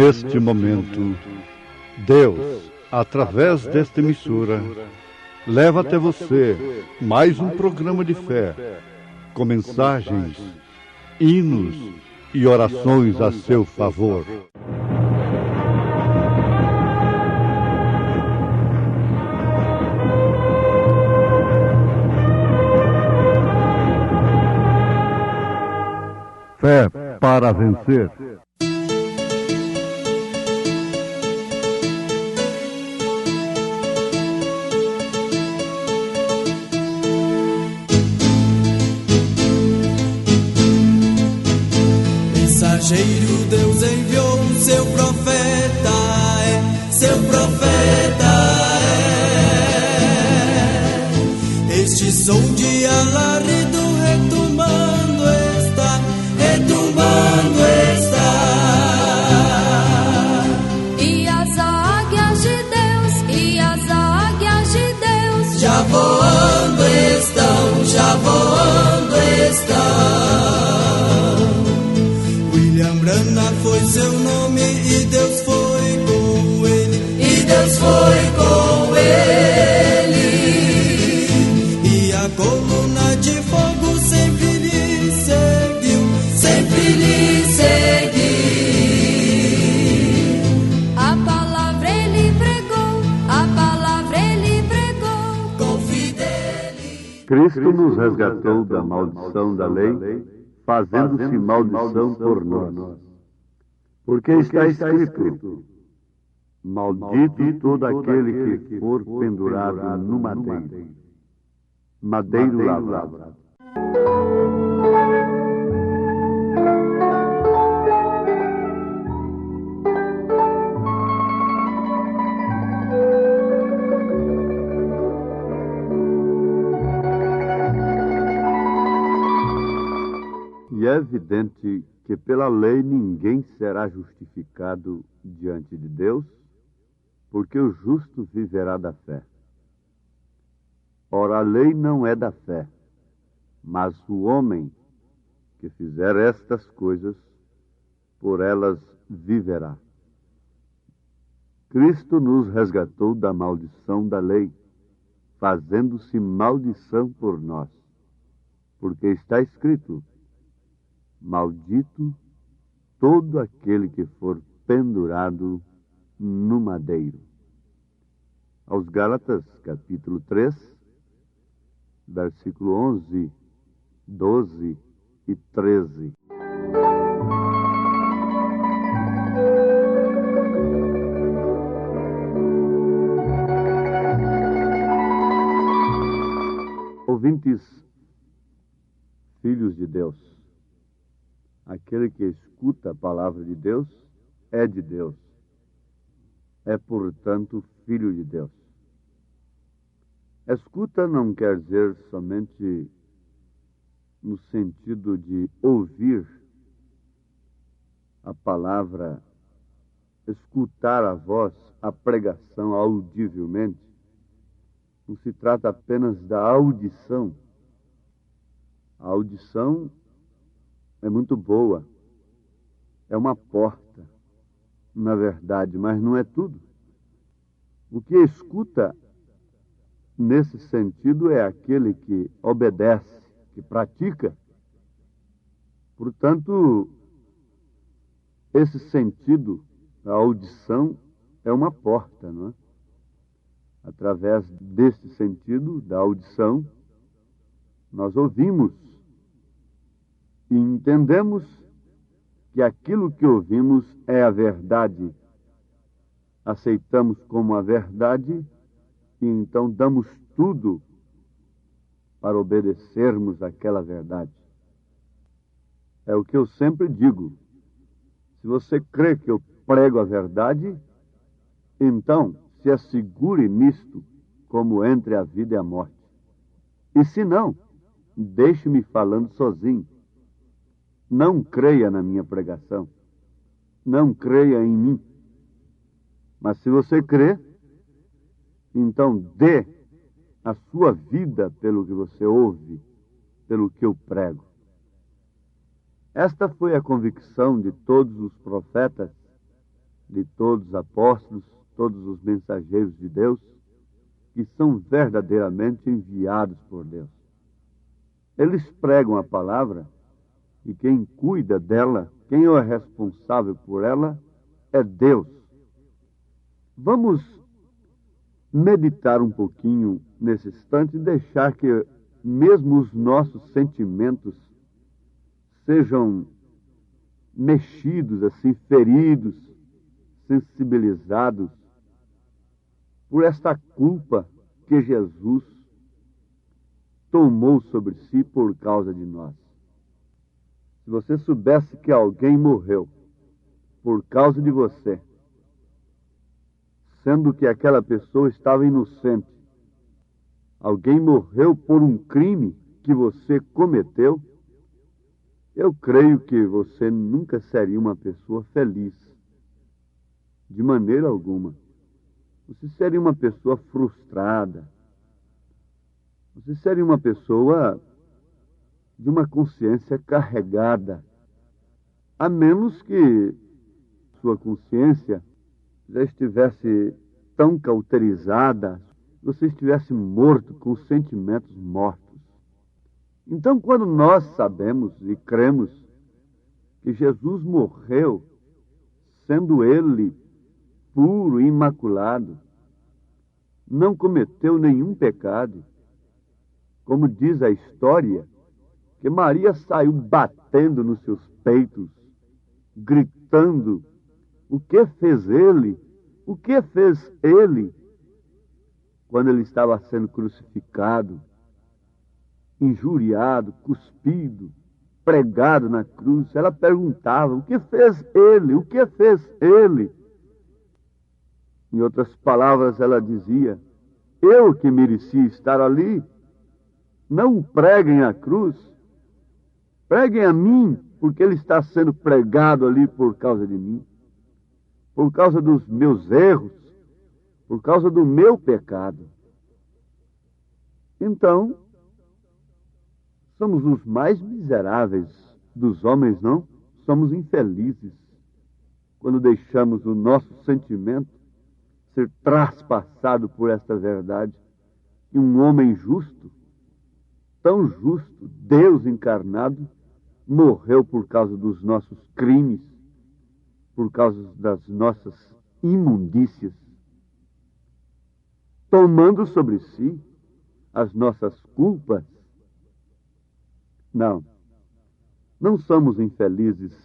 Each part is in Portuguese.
Neste momento, Deus, através desta emissora, leva até você mais um programa de fé, com mensagens, hinos e orações a seu favor. Fé para vencer. Mensageiro, Deus enviou seu profeta, seu profeta é. Este som de alarido retumbando está, retumbando está. E as águias de Deus, e as águias de Deus já voando estão, já voando estão. Brana foi seu nome e Deus foi com ele, e Deus foi com ele. E a coluna de fogo sempre lhe seguiu, sempre lhe seguiu. A palavra ele pregou, a palavra ele pregou com fidelidade. Cristo nos resgatou da maldição da lei, fazendo-se maldição por nós. Porque está escrito: maldito todo aquele que for pendurado no madeiro, madeiro lavrado. E é evidente que pela lei ninguém será justificado diante de Deus, porque o justo viverá da fé. Ora, a lei não é da fé, mas o homem que fizer estas coisas, por elas viverá. Cristo nos resgatou da maldição da lei, fazendo-se maldição por nós, porque está escrito: maldito todo aquele que for pendurado no madeiro. Aos Gálatas, capítulo 3, versículo 11, 12 e 13. Ouvintes, filhos de Deus, aquele que escuta a palavra de Deus é de Deus. É, portanto, filho de Deus. Escuta não quer dizer somente no sentido de ouvir a palavra, escutar a voz, a pregação audivelmente. Não se trata apenas da audição. A audição é muito boa, é uma porta, na verdade, mas não é tudo. O que escuta, nesse sentido, é aquele que obedece, que pratica. Portanto, esse sentido, a audição, é uma porta, não é? Através desse sentido, da audição, nós ouvimos e entendemos que aquilo que ouvimos é a verdade. Aceitamos como a verdade e então damos tudo para obedecermos àquela verdade. É o que eu sempre digo. Se você crê que eu prego a verdade, então se assegure nisto como entre a vida e a morte. E se não, deixe-me falando sozinho. Não creia na minha pregação. Não creia em mim. Mas se você crê, então dê a sua vida pelo que você ouve, pelo que eu prego. Esta foi a convicção de todos os profetas de todos os apóstolos, todos os mensageiros de Deus, que são verdadeiramente enviados por Deus. Eles pregam a palavra e quem cuida dela, quem é responsável por ela, é Deus. Vamos meditar um pouquinho nesse instante e deixar que mesmo os nossos sentimentos sejam mexidos, assim, feridos, sensibilizados por esta culpa que Jesus tomou sobre si por causa de nós. Se você soubesse que alguém morreu por causa de você, sendo que aquela pessoa estava inocente, alguém morreu por um crime que você cometeu, eu creio que você nunca seria uma pessoa feliz. De maneira alguma. Você seria uma pessoa frustrada. Você seria uma pessoa de uma consciência carregada. A menos que sua consciência já estivesse tão cauterizada, você estivesse morto, com os sentimentos mortos. Então, quando nós sabemos e cremos que Jesus morreu, sendo ele puro e imaculado, não cometeu nenhum pecado, como diz a história, que Maria saiu batendo nos seus peitos, gritando: o que fez ele? O que fez ele? Quando ele estava sendo crucificado, injuriado, cuspido, pregado na cruz, ela perguntava: o que fez ele? O que fez ele? Em outras palavras, ela dizia: eu que merecia estar ali, não o preguem à cruz, preguem a mim, porque ele está sendo pregado ali por causa de mim, por causa dos meus erros, por causa do meu pecado. Então, somos os mais miseráveis dos homens, não? Somos infelizes quando deixamos o nosso sentimento ser traspassado por esta verdade. E um homem justo, tão justo, Deus encarnado, morreu por causa dos nossos crimes, por causa das nossas imundícias, tomando sobre si as nossas culpas. Não somos infelizes,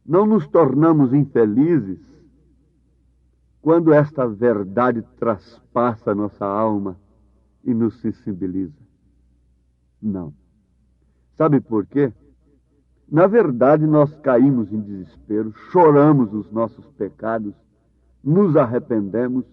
não nos tornamos infelizes quando esta verdade traspassa a nossa alma e nos sensibiliza. Não. Sabe por quê? Na verdade, nós caímos em desespero, choramos os nossos pecados, nos arrependemos,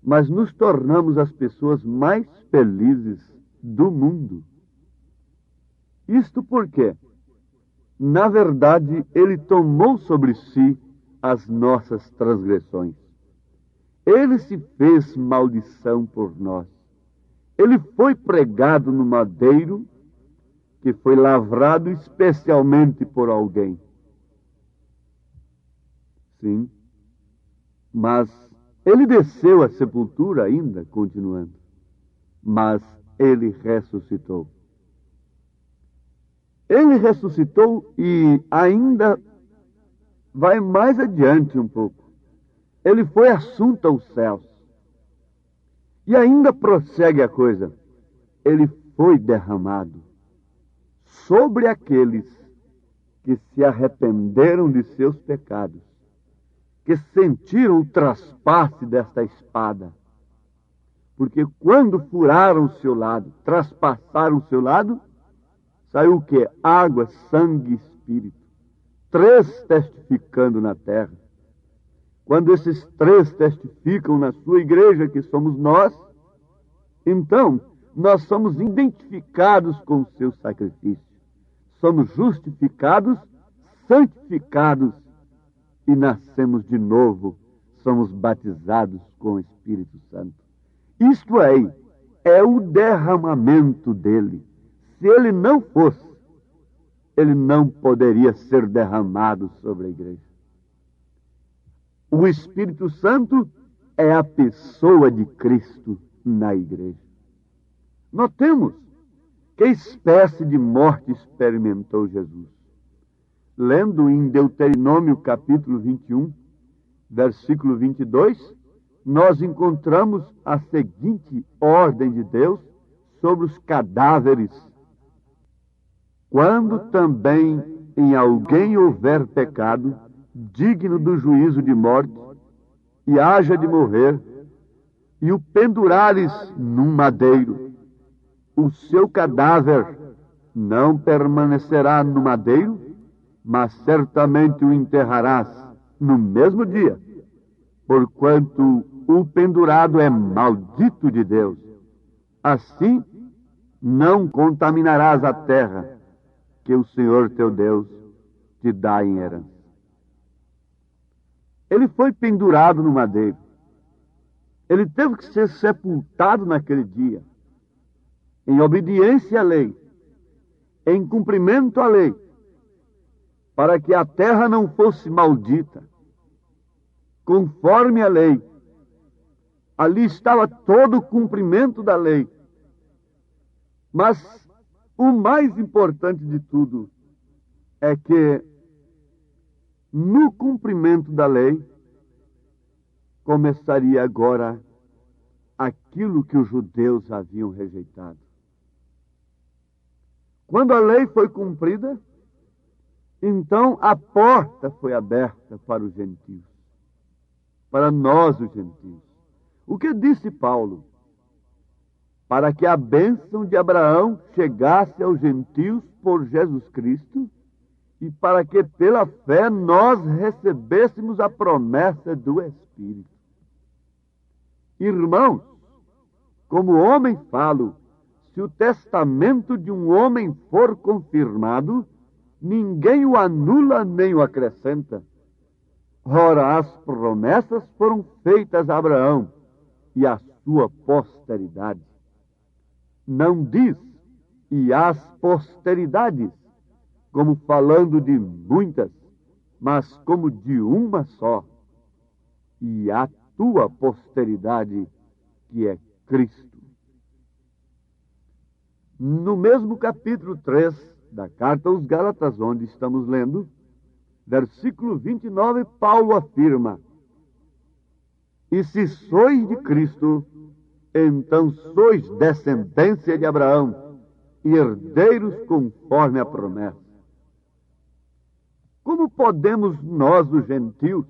mas nos tornamos as pessoas mais felizes do mundo. Isto porque, na verdade, ele tomou sobre si as nossas transgressões. Ele se fez maldição por nós. Ele foi pregado no madeiro, que foi lavrado especialmente por alguém. Sim, mas ele desceu à sepultura ainda, continuando. Mas ele ressuscitou. Ele ressuscitou e ainda vai mais adiante um pouco. Ele foi assunto aos céus. E ainda prossegue a coisa. Ele foi derramado sobre aqueles que se arrependeram de seus pecados, que sentiram o traspasse desta espada. Porque quando furaram o seu lado, traspassaram o seu lado, saiu o quê? Água, sangue e espírito. 3 testificando na terra. Quando esses 3 testificam na sua igreja, que somos nós, então nós somos identificados com o seu sacrifício. Somos justificados, santificados e nascemos de novo. Somos batizados com o Espírito Santo. Isto é o derramamento dele. Se ele não fosse, ele não poderia ser derramado sobre a igreja. O Espírito Santo é a pessoa de Cristo na igreja. Notemos que espécie de morte experimentou Jesus. Lendo em Deuteronômio capítulo 21, versículo 22, nós encontramos a seguinte ordem de Deus sobre os cadáveres. Quando também em alguém houver pecado, digno do juízo de morte, e haja de morrer, e o pendurares num madeiro, o seu cadáver não permanecerá no madeiro, mas certamente o enterrarás no mesmo dia, porquanto o pendurado é maldito de Deus. Assim, não contaminarás a terra que o Senhor teu Deus te dá em herança. Ele foi pendurado no madeiro. Ele teve que ser sepultado naquele dia, em obediência à lei, em cumprimento à lei, para que a terra não fosse maldita. Conforme a lei, ali estava todo o cumprimento da lei. Mas o mais importante de tudo é que, no cumprimento da lei, começaria agora aquilo que os judeus haviam rejeitado. Quando a lei foi cumprida, então a porta foi aberta para os gentios, para nós os gentios. O que disse Paulo? Para que a bênção de Abraão chegasse aos gentios por Jesus Cristo e para que pela fé nós recebêssemos a promessa do Espírito. Irmãos, como homem falo, se o testamento de um homem for confirmado, ninguém o anula nem o acrescenta. Ora, as promessas foram feitas a Abraão e à sua posteridade. Não diz, e às posteridades, como falando de muitas, mas como de uma só, e a tua posteridade, que é Cristo. No mesmo capítulo 3 da carta aos Gálatas, onde estamos lendo, versículo 29, Paulo afirma: e se sois de Cristo, então sois descendência de Abraão e herdeiros conforme a promessa. Como podemos nós, os gentios,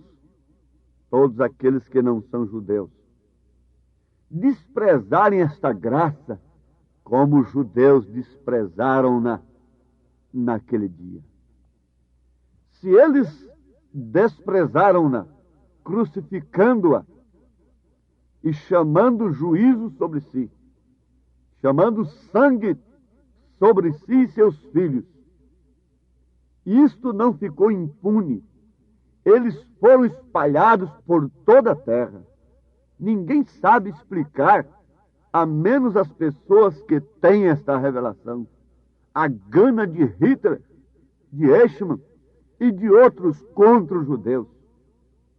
todos aqueles que não são judeus, desprezarem esta graça como os judeus desprezaram naquele dia? Se eles desprezaram-na, crucificando-a e chamando juízo sobre si, chamando sangue sobre si e seus filhos, isto não ficou impune. Eles foram espalhados por toda a terra. Ninguém sabe explicar, a menos as pessoas que têm esta revelação, a gana de Hitler, de Eichmann e de outros contra os judeus.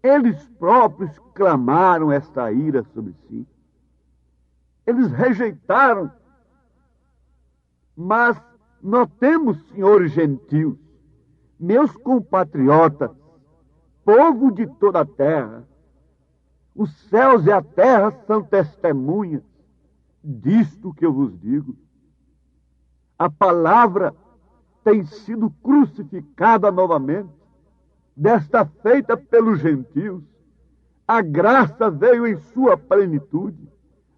Eles próprios clamaram esta ira sobre si. Eles rejeitaram. Mas notemos, senhores gentios, meus compatriotas, povo de toda a terra, os céus e a terra são testemunhas disto que eu vos digo. A palavra tem sido crucificada novamente, desta feita pelos gentios. A graça veio em sua plenitude,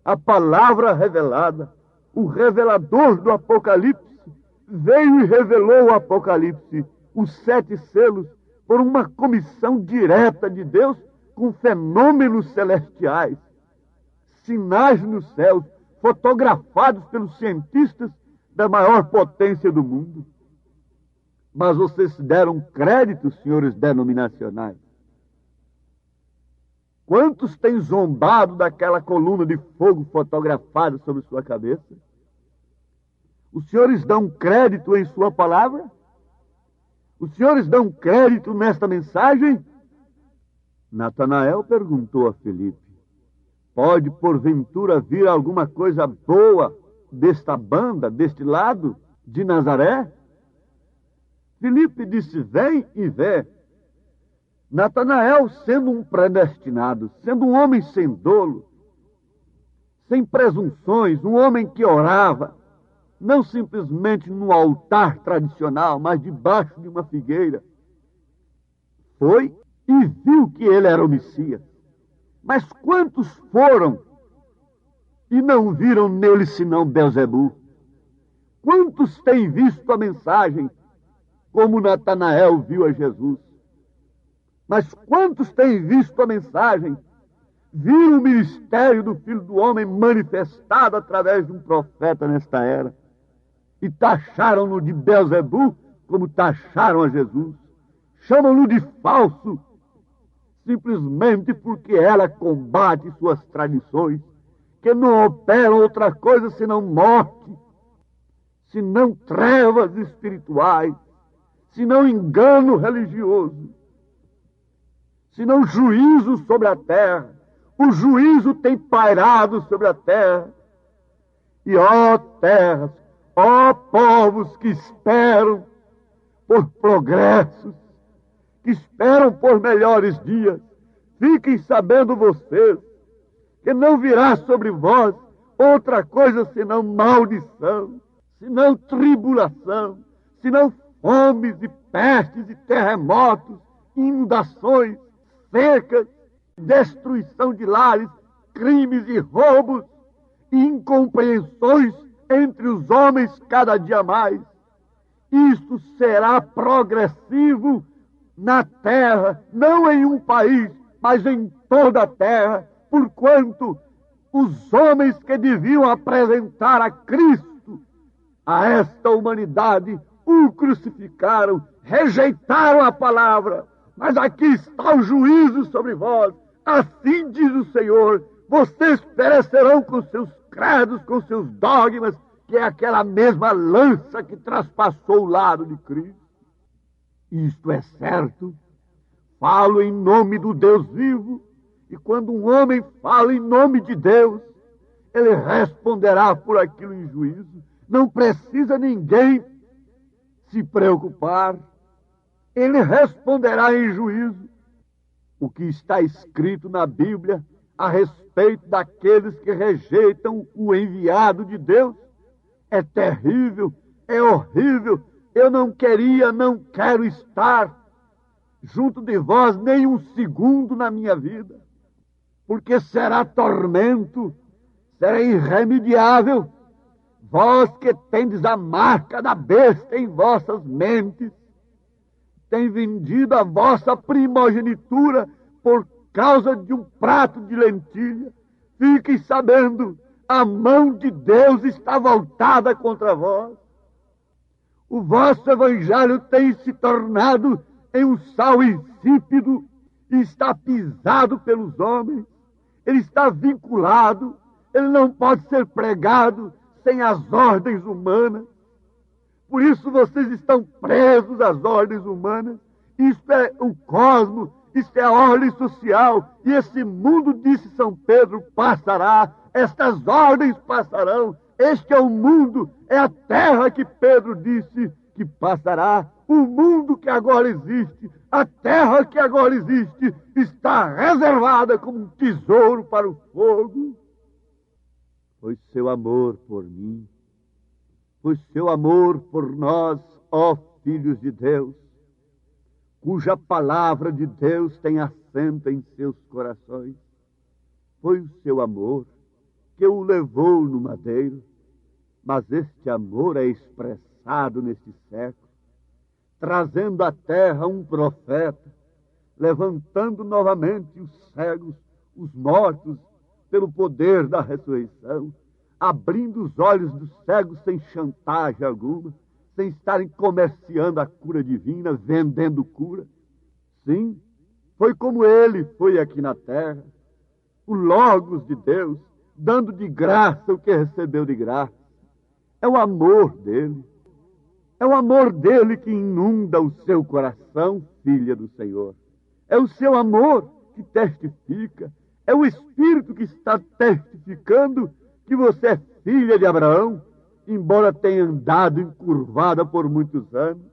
a palavra revelada, o revelador do Apocalipse veio e revelou o Apocalipse, os 7 selos, por uma comissão direta de Deus com fenômenos celestiais, sinais nos céus, fotografados pelos cientistas da maior potência do mundo. Mas vocês deram crédito, senhores denominacionais. Quantos têm zombado daquela coluna de fogo fotografada sobre sua cabeça? Os senhores dão crédito em sua palavra? Os senhores dão crédito nesta mensagem? Natanael perguntou a Filipe: pode porventura vir alguma coisa boa desta banda, deste lado de Nazaré? Filipe disse: vem e vê. Natanael, sendo um predestinado, sendo um homem sem dolo, sem presunções, um homem que orava, não simplesmente no altar tradicional, mas debaixo de uma figueira, foi e viu que ele era o Messias. Mas quantos foram e não viram nele senão Belzebu? Quantos têm visto a mensagem como Natanael viu a Jesus? Mas quantos têm visto a mensagem, viram o ministério do Filho do Homem manifestado através de um profeta nesta era, e taxaram-no de Belzebu como taxaram a Jesus? Chamam-no de falso, simplesmente porque ela combate suas tradições, que não operam outra coisa senão morte, senão trevas espirituais, senão engano religioso, senão juízo sobre a terra. O juízo tem pairado sobre a terra. E ó terras, ó povos que esperam por progressos, que esperam por melhores dias, fiquem sabendo vocês que não virá sobre vós outra coisa senão maldição, senão tribulação, senão fomes e pestes e terremotos, inundações, secas, destruição de lares, crimes e roubos, e incompreensões entre os homens cada dia mais. Isto será progressivo na terra, não em um país, mas em toda a terra, porquanto os homens que deviam apresentar a Cristo a esta humanidade o crucificaram, rejeitaram a palavra. Mas aqui está o juízo sobre vós. Assim diz o Senhor: vocês perecerão com seus credos, com seus dogmas, que é aquela mesma lança que traspassou o lado de Cristo. Isto é certo. Falo em nome do Deus vivo, e quando um homem fala em nome de Deus, ele responderá por aquilo em juízo. Não precisa ninguém se preocupar. Ele responderá em juízo. O que está escrito na Bíblia a respeito daqueles que rejeitam o enviado de Deus é terrível, é horrível. Eu não queria, não quero estar junto de vós nem um segundo na minha vida, porque será tormento, será irremediável. Vós que tendes a marca da besta em vossas mentes, tem vendido a vossa primogenitura por causa de um prato de lentilha. Fiquem sabendo, a mão de Deus está voltada contra vós. O vosso evangelho tem se tornado em um sal insípido e está pisado pelos homens. Ele está vinculado, ele não pode ser pregado sem as ordens humanas. Por isso vocês estão presos às ordens humanas. Isto é o cosmos, isto é a ordem social. E esse mundo, disse São Pedro, passará. Estas ordens passarão. Este é o mundo, é a terra que Pedro disse que passará. O mundo que agora existe, a terra que agora existe, está reservada como um tesouro para o fogo. Foi seu amor por mim, foi seu amor por nós, ó filhos de Deus, cuja palavra de Deus tem assento em seus corações. Foi o seu amor que o levou no madeiro, mas este amor é expressado neste século, trazendo à terra um profeta, levantando novamente os cegos, os mortos, pelo poder da ressurreição, abrindo os olhos dos cegos sem chantagem alguma, sem estarem comerciando a cura divina, vendendo cura. Sim, foi como ele foi aqui na terra, o Logos de Deus, dando de graça o que recebeu de graça. É o amor dele. É o amor dele que inunda o seu coração, filha do Senhor. É o seu amor que que testifica, é o Espírito que está testificando que você é filha de Abraão, embora tenha andado encurvada por muitos anos,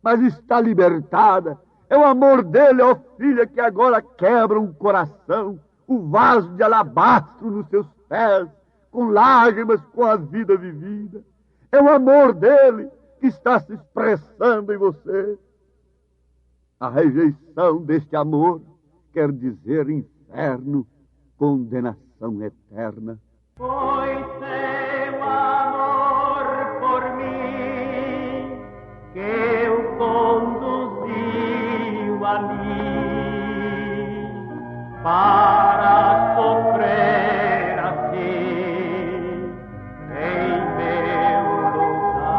mas está libertada. É o amor dele, ó filha, que agora quebra um coração, o vaso de alabastro nos seus pés, com lágrimas, com a vida vivida. É o amor dele que está se expressando em você. A rejeição deste amor quer dizer inferno, condenação eterna. Foi seu amor por mim que o conduziu a mim para sofrer assim em meu lugar.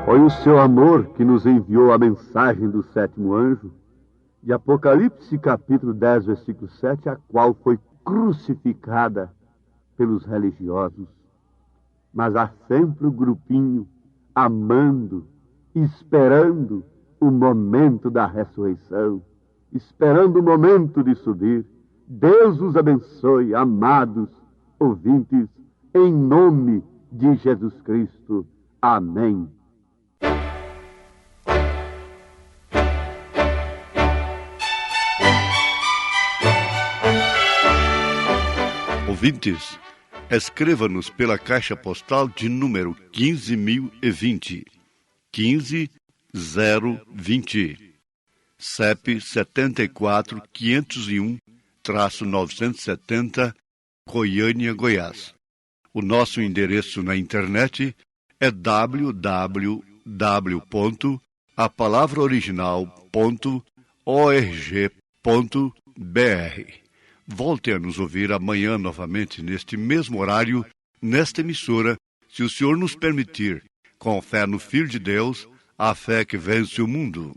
Foi o seu amor que nos enviou a mensagem do sétimo anjo, de Apocalipse capítulo 10, versículo 7, a qual foi crucificada pelos religiosos. Mas há sempre o grupinho amando, esperando o momento da ressurreição, esperando o momento de subir. Deus os abençoe, amados ouvintes, em nome de Jesus Cristo. Amém. Ouvintes, escreva-nos pela caixa postal de número 15.020, 15020, CEP 74-501-970, Goiânia, Goiás. O nosso endereço na internet é www.apalavraoriginal.org.br. Volte a nos ouvir amanhã novamente, neste mesmo horário, nesta emissora, se o Senhor nos permitir, com fé no Filho de Deus, a fé que vence o mundo.